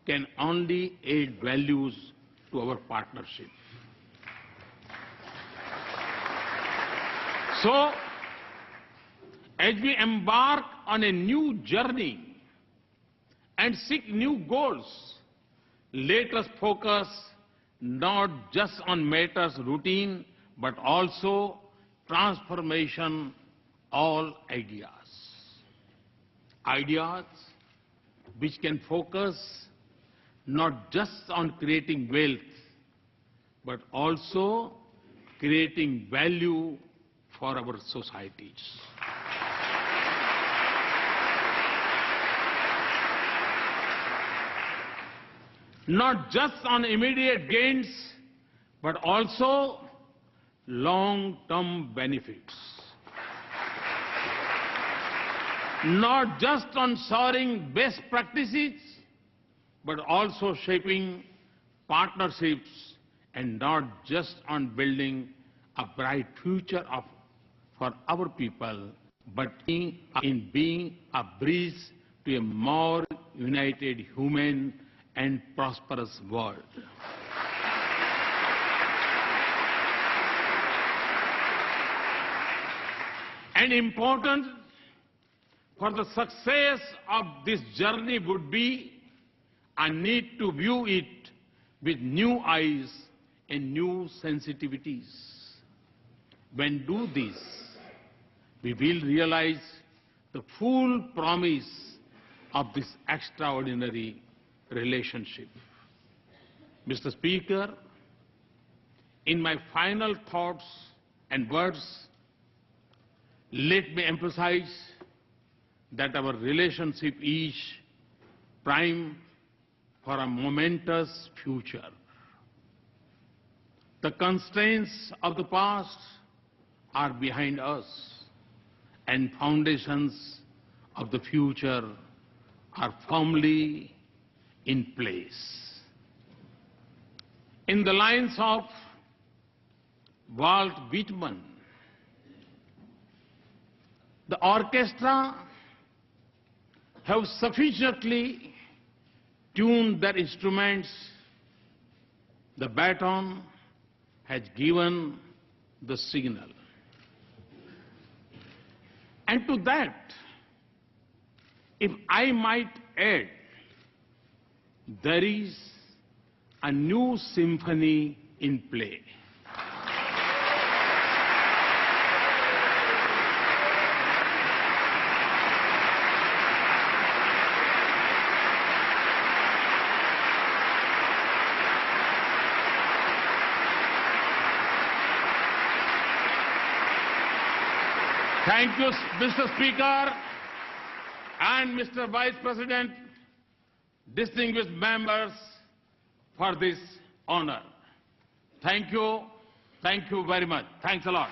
can only add values to our partnership. So, as we embark on a new journey and seek new goals, let us focus not just on matters routine, but also transformation, all ideas. Ideas which can focus not just on creating wealth, but also creating value for our societies. Not just on immediate gains, but also long-term benefits. Not just on soaring best practices, but also shaping partnerships, and not just on building a bright future for our people, but in being a bridge to a more united, human, and prosperous world. And important for the success of this journey would be a need to view it with new eyes and new sensitivities. When do this, we will realize the full promise of this extraordinary relationship. Mr. Speaker, in my final thoughts and words, let me emphasize that our relationship is primed for a momentous future. The constraints of the past are behind us, and foundations of the future are firmly in place. In the lines of Walt Whitman, the orchestra have sufficiently tuned their instruments. The baton has given the signal. And to that, if I might add, there is a new symphony in play. Thank you, Mr. Speaker and Mr. Vice President, distinguished members, for this honor. Thank you very much. Thanks a lot.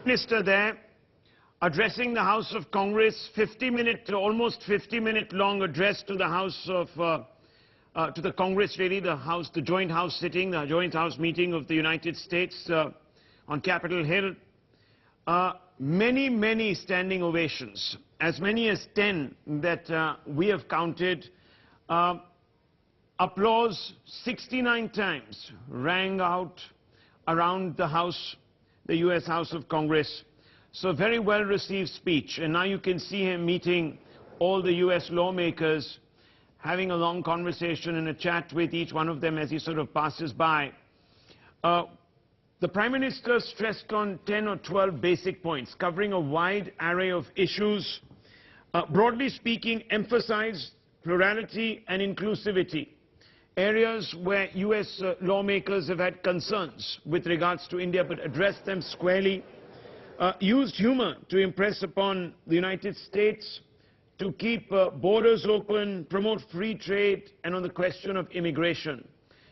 Minister there, addressing the House of Congress, almost 50-minute long address to the House of, to the Congress really, the joint House sitting, the joint House meeting of the United States on Capitol Hill. many standing ovations, as many as 10 that we have counted. Applause 69 times rang out around the House, the U.S. House of Congress. So very well received speech. And now you can see him meeting all the U.S. lawmakers, having a long conversation and a chat with each one of them as he sort of passes by. The Prime Minister stressed on 10 or 12 basic points, covering a wide array of issues. Broadly speaking, emphasized plurality and inclusivity, areas where U.S. lawmakers have had concerns with regards to India, but addressed them squarely. Used humor to impress upon the United States to keep borders open, promote free trade, and on the question of immigration.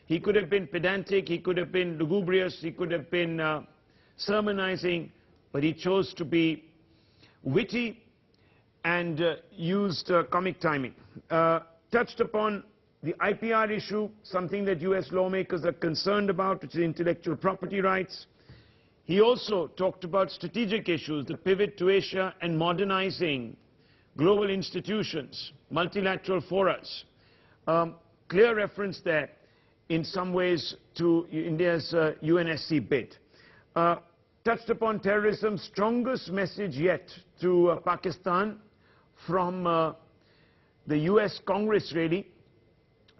He could have been pedantic, he could have been lugubrious, he could have been sermonizing, but he chose to be witty and used comic timing. Touched upon the IPR issue, something that U.S. lawmakers are concerned about, which is intellectual property rights. He also talked about strategic issues, the pivot to Asia and modernizing global institutions, multilateral forums. Clear reference there in some ways to India's UNSC bid. Touched upon terrorism, strongest message yet to Pakistan from the U.S. Congress, really,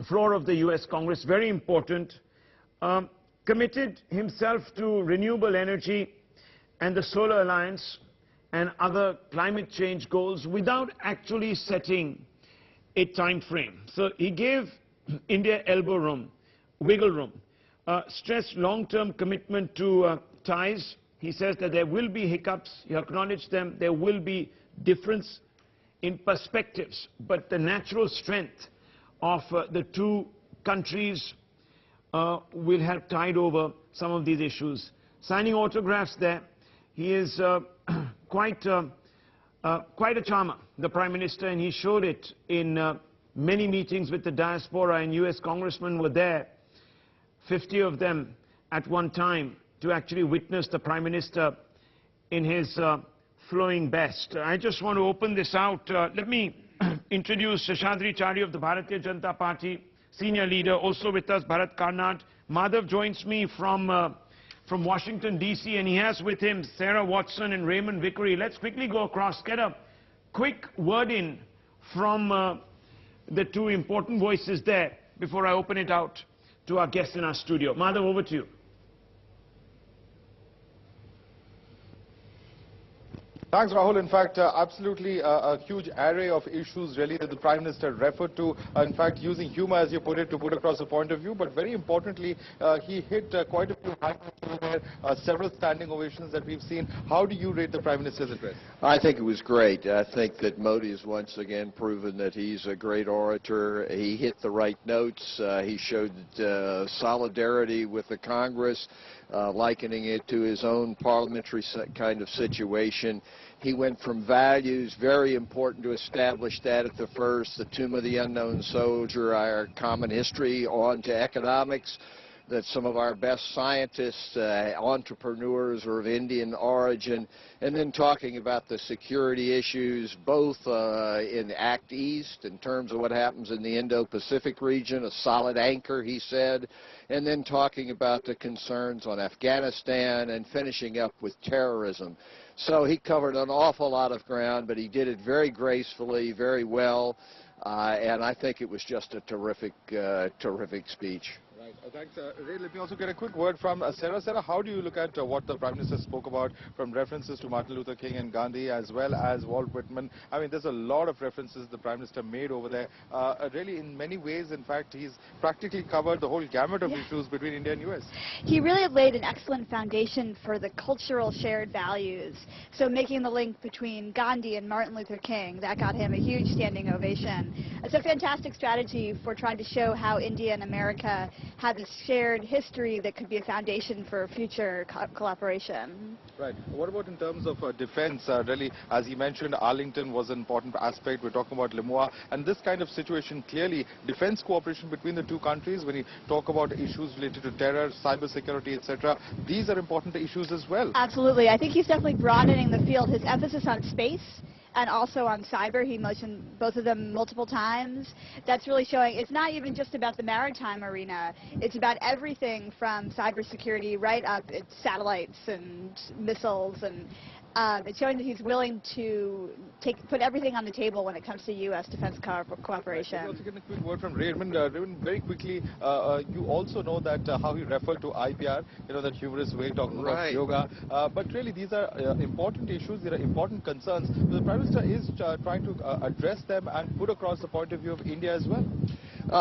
floor of the U.S. Congress, very important. Committed himself to renewable energy and the Solar Alliance and other climate change goals without actually setting a time frame. So he gave India elbow room, wiggle room, stressed long-term commitment to ties. He says that there will be hiccups, he acknowledged them, there will be difference in perspectives, but the natural strength of the two countries will help tide over some of these issues. Signing autographs there. He is quite a charmer, the Prime Minister, and he showed it in many meetings with the diaspora, and US congressmen were there, 50 of them at one time, to actually witness the Prime Minister in his flowing best. I just want to open this out. Let me introduce Sheshadri Chari of the Bharatiya Janata Party, senior leader. Also with us, Bharat Karnad. Madhav joins me from Washington, D.C., and he has with him Sarah Watson and Raymond Vickery. Let's quickly go across, get a quick word in from the two important voices there before I open it out to our guests in our studio. Madhav, over to you. Thanks, Rahul. In fact, absolutely a huge array of issues really that the Prime Minister referred to. In fact, using humor, as you put it, to put across a point of view. But very importantly, he hit quite a few high notes over there, several standing ovations that we've seen. How do you rate the Prime Minister's address? I think it was great. I think that Modi has once again proven that he's a great orator. He hit the right notes. He showed solidarity with the Congress, likening it to his own parliamentary kind of situation. He went from values, very important to establish that at the first, the Tomb of the Unknown Soldier, our common history, on to economics, that some of our best scientists, entrepreneurs are of Indian origin, and then talking about the security issues, both in Act East, in terms of what happens in the Indo-Pacific region, a solid anchor, he said, and then talking about the concerns on Afghanistan and finishing up with terrorism. So he covered an awful lot of ground, but he did it very gracefully, very well, and I think it was just a terrific speech. Right. Thanks, Ray. Let me also get a quick word from Sarah. Sarah, how do you look at what the Prime Minister spoke about, from references to Martin Luther King and Gandhi, as well as Walt Whitman? I mean, there's a lot of references the Prime Minister made over there. Really, in many ways, in fact, he's practically covered the whole gamut of issues between India and US. He really laid an excellent foundation for the cultural shared values. So making the link between Gandhi and Martin Luther King, that got him a huge standing ovation. It's a fantastic strategy for trying to show how India and America have this shared history that could be a foundation for future cooperation. Right. What about in terms of defense? Really, as you mentioned, Arlington was an important aspect. We're talking about Limois. And this kind of situation, clearly, defense cooperation between the two countries, when you talk about issues related to terror, cybersecurity, etc., these are important issues as well. Absolutely. I think he's definitely broadening the field. His emphasis on space and also on cyber, he mentioned both of them multiple times. That's really showing it's not even just about the maritime arena. It's about everything from cybersecurity right up to satellites and missiles, and it's showing that he's willing to put everything on the table when it comes to U.S. defense cooperation. We'll also get a quick word from Raymond. Raymond, very quickly, you also know that how he referred to IPR, that humorous way talking about yoga. But really, these are important issues. There are important concerns. The Prime Minister is trying to address them and put across the point of view of India as well.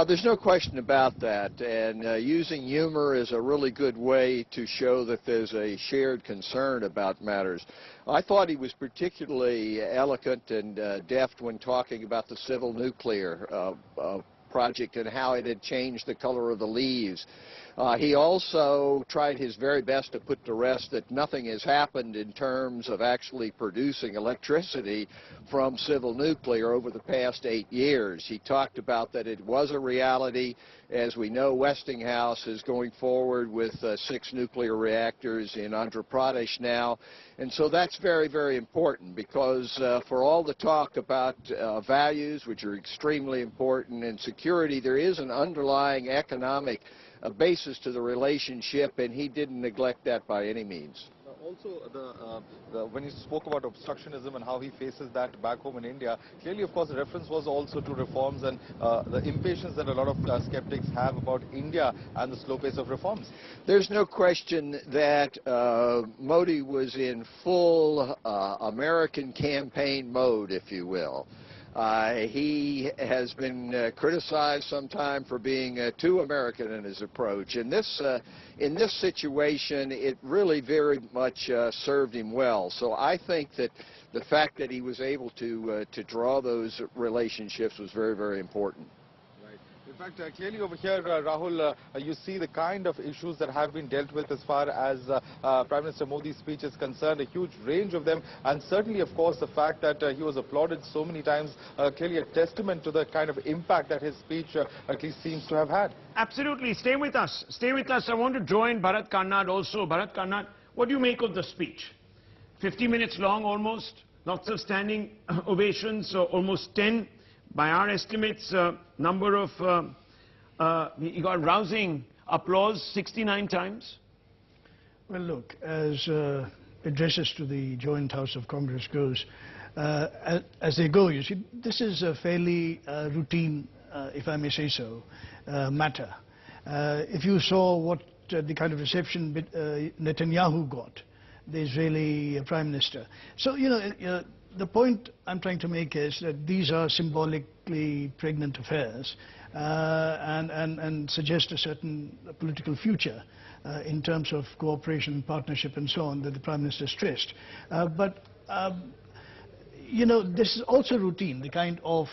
There's no question about that, and using humor is a really good way to show that there's a shared concern about matters. I thought he was particularly eloquent and deft when talking about the civil nuclear project and how it had changed the color of the leaves. He also tried his very best to put to rest that nothing has happened in terms of actually producing electricity from civil nuclear over the past 8 years. He talked about that it was a reality. As we know, Westinghouse is going forward with 6 nuclear reactors in Andhra Pradesh now. And so that's very, very important, because for all the talk about values, which are extremely important, and security, there is an underlying economic basis to the relationship, and he didn't neglect that by any means. Also, when he spoke about obstructionism and how he faces that back home in India, clearly, of course, the reference was also to reforms and the impatience that a lot of skeptics have about India and the slow pace of reforms. There's no question that Modi was in full American campaign mode, if you will. He has been criticized sometime for being too American in his approach. In this situation, it really very much served him well. So I think that the fact that he was able to draw those relationships was very, very important. In fact, clearly over here, Rahul, you see the kind of issues that have been dealt with as far as Prime Minister Modi's speech is concerned, a huge range of them, and certainly, of course, the fact that he was applauded so many times, clearly a testament to the kind of impact that his speech at least seems to have had. Absolutely. Stay with us. Stay with us. I want to join Bharat Karnad also. Bharat Karnad, what do you make of the speech? 50 minutes long almost, lots of standing ovations, almost 10. By our estimates, number of, you got rousing applause 69 times. Well, look, as addresses to the joint House of Congress goes, as they go, you see, this is a fairly routine, if I may say so, matter. If you saw what the kind of reception Netanyahu got, the Israeli Prime Minister. So, the point I'm trying to make is that these are symbolically pregnant affairs and suggest a certain political future in terms of cooperation, partnership and so on that the Prime Minister stressed. This is also routine, the kind of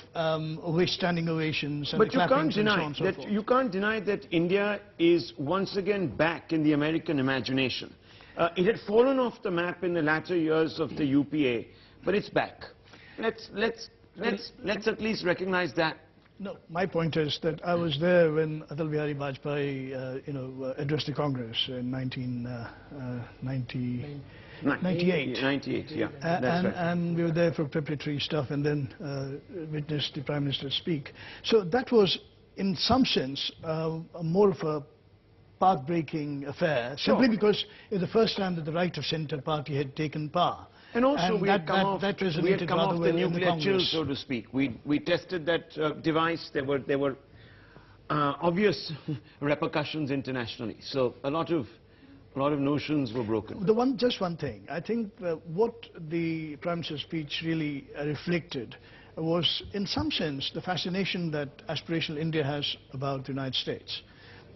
standing ovations and but you can't and so deny on and so that forth. you can't deny that India is once again back in the American imagination. It had fallen off the map in the latter years of the UPA. But it's back. Let's at least recognize that. No, my point is that I was there when Atal Bihari Vajpayee, addressed the Congress in 1998. 98, yeah. That's right. And we were there for preparatory stuff, and then witnessed the Prime Minister speak. So that was, in some sense, more of a path-breaking affair, simply because it was the first time that the right of centre party had taken power. And also we had come off the nuclear chill, so to speak. We tested that device. There were obvious repercussions internationally. So a lot of notions were broken. Just one thing. I think what the Prime Minister's speech really reflected was, in some sense, the fascination that aspirational India has about the United States.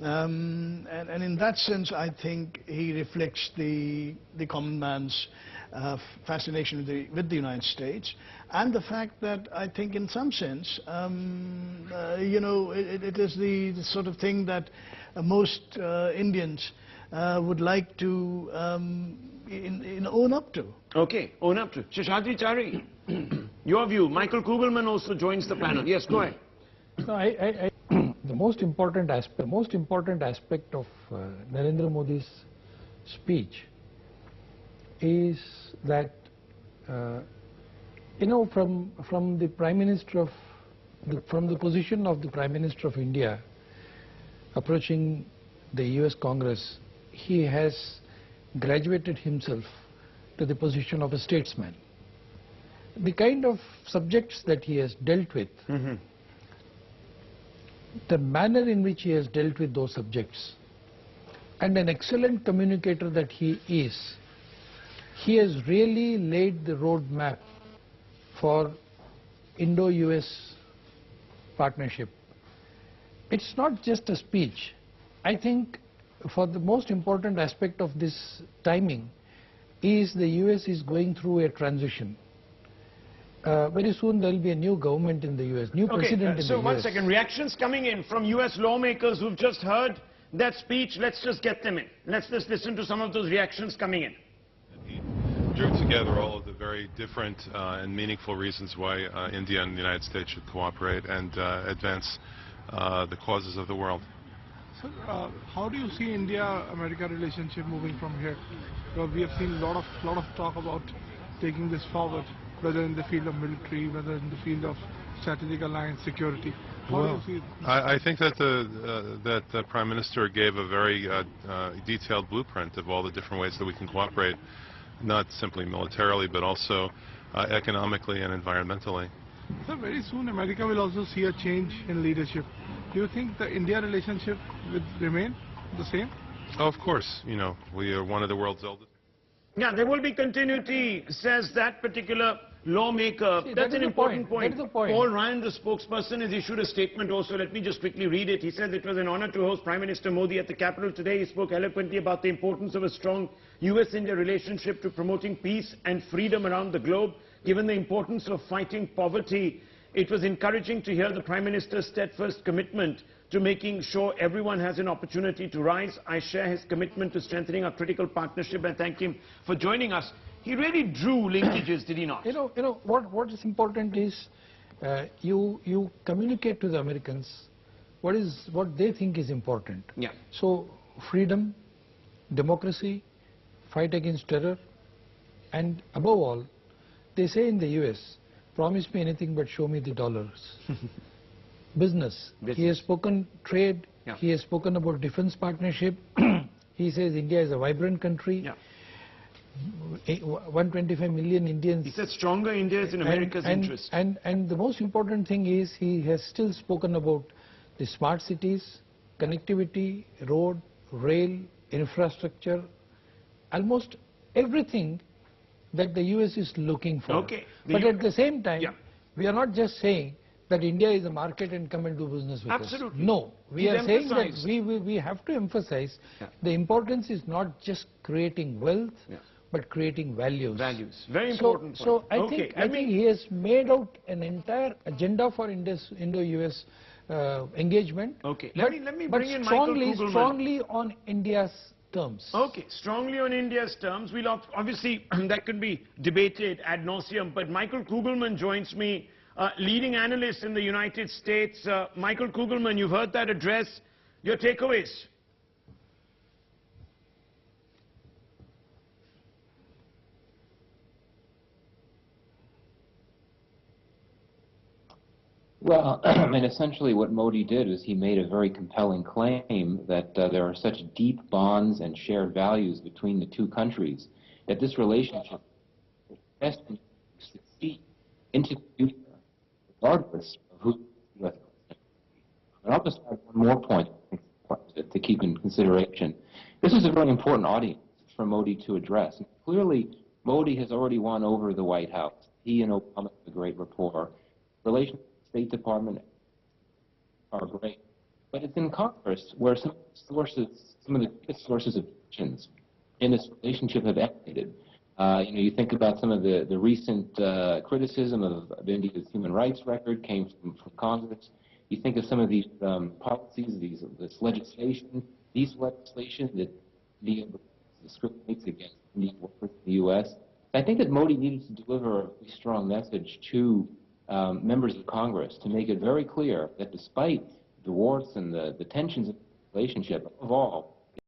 And in that sense, I think he reflects the common man's fascination with the United States, and the fact that I think in some sense, you know, it is the sort of thing that most Indians would like to own up to. Okay, own up to. Sheshadri Chari, your view. Michael Kugelman also joins the panel. Yes, go ahead. No, the most important aspect of Narendra Modi's speech is that, you know, from the Prime Minister of, from the position of the Prime Minister of India approaching the US Congress, he has graduated himself to the position of a statesman. The kind of subjects that he has dealt with, the manner in which he has dealt with those subjects, and an excellent communicator that he is, he has really laid the roadmap for Indo-US partnership. It's not just a speech. I think for the most important aspect of this timing is the US is going through a transition. Very soon there will be a new government in the US, new president in the US. So one second, reactions coming in from US lawmakers who've just heard that speech. Let's just get them in. Let's just listen to some of those reactions coming in. He drew together all of the very different and meaningful reasons why India and the United States should cooperate and advance the causes of the world. Sir, how do you see India-America relationship moving from here? Because we have seen a lot of talk about taking this forward, whether in the field of military, whether in the field of strategic alliance, security. How do you see it? I think that the Prime Minister gave a very detailed blueprint of all the different ways that we can cooperate, not simply militarily, but also economically and environmentally. So very soon America will also see a change in leadership. Do you think the India relationship will remain the same? Oh, of course. You know, we are one of the world's oldest. Yeah, there will be continuity, says that particular lawmaker. See, that's an important point. That is the point. Paul Ryan, the spokesperson, has issued a statement also. Let me just quickly read it. He said it was an honor to host Prime Minister Modi at the capital today. He spoke eloquently about the importance of a strong US-India relationship to promoting peace and freedom around the globe. Given the importance of fighting poverty, it was encouraging to hear the Prime Minister's steadfast commitment to making sure everyone has an opportunity to rise. I share his commitment to strengthening our critical partnership and thank him for joining us. He really drew linkages, did he not? You know what is important is you communicate to the Americans what they think is important. Yeah. So freedom, democracy, fight against terror, and above all, they say in the US, promise me anything but show me the dollars. Business. He has spoken trade. Yeah. He has spoken about defense partnership. He says India is a vibrant country. Yeah. 125 million Indians. He said stronger India is in America's interest. And the most important thing is he has still spoken about the smart cities, connectivity, road, rail, infrastructure, almost everything that the US is looking for. Okay. But at the same time, yeah, we are not just saying that India is a market and come and do business with absolutely us. No, we He's are saying that emphasized. we have to emphasize the importance is not just creating wealth, but creating values. Values. Very important point. So I think he has made out an entire agenda for Indo-US engagement. Okay. Let me bring in strongly, Michael Kugelman. strongly on India's terms. Okay, strongly on India's terms. We'll obviously, that could be debated ad nauseum, but Michael Kugelman joins me, leading analyst in the United States. Michael Kugelman, you've heard that address. Your takeaways? Well, I mean, essentially what Modi did is he made a very compelling claim that there are such deep bonds and shared values between the two countries that this relationship is best to succeed into the future, regardless of who the U.S. is. And I'll just add one more point to keep in consideration. This is a very important audience for Modi to address. And clearly, Modi has already won over the White House. He and Obama have a great rapport. Relations State Department are great, but it's in Congress where some of the biggest sources of tensions in this relationship have emanated. You think about some of the recent criticism of India's human rights record came from Congress. You think of some of these policies, this legislation that India discriminates against Indian workers in the U.S. I think that Modi needed to deliver a very strong message to members of Congress to make it very clear that despite the warts and the tensions of the relationship, above all,